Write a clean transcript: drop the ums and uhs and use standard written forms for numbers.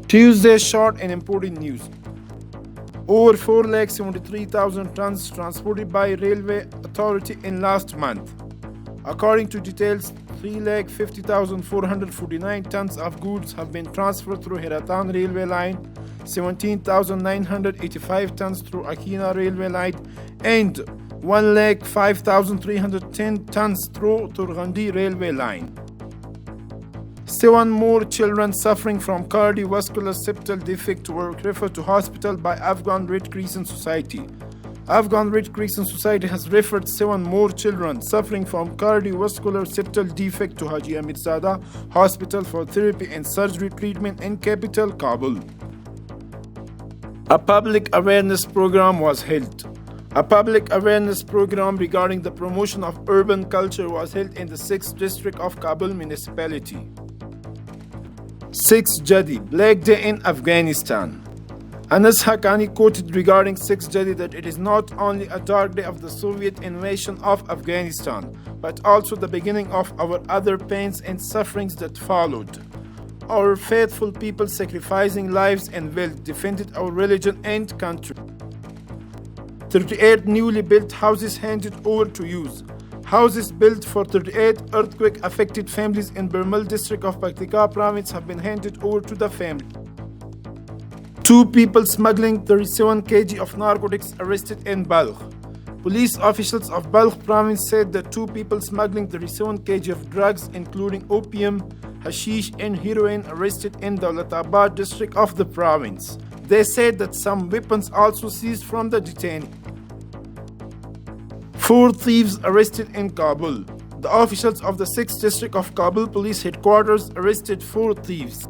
Tuesday short and important news. Over 4,73,000 tons transported by Railway Authority in last month. According to details, 3,50,449 tons of goods have been transferred through Hiratan railway line, 17,985 tons through Akina railway line, and 1,05,310 tons through Turgandi railway line. 7 more children suffering from cardiovascular septal defect were referred to hospital by Afghan Red Crescent Society. Afghan Red Crescent Society has referred 7 more children suffering from cardiovascular septal defect to Haji Amirzada Hospital for therapy and surgery treatment in capital Kabul. A public awareness program was held. A public awareness program regarding the promotion of urban culture was held in the 6th district of Kabul municipality. 6 Jadi, Black Day in Afghanistan. Anas Haqqani quoted regarding 6 Jadi that it is not only a dark day of the Soviet invasion of Afghanistan, but also the beginning of our other pains and sufferings that followed. Our faithful people sacrificing lives and wealth defended our religion and country. 38 newly built houses handed over to use. Houses built for 38 earthquake-affected families in Birmal district of Paktika province have been handed over to the family. 2 people smuggling 37 kg of narcotics arrested in Balkh. Police officials of Balkh province said that 2 people smuggling 37 kg of drugs including opium, hashish and heroin arrested in Daulatabad district of the province. They said that some weapons also seized from the detainee. 4 thieves arrested in Kabul. The officials of the 6th district of Kabul police headquarters arrested 4 thieves.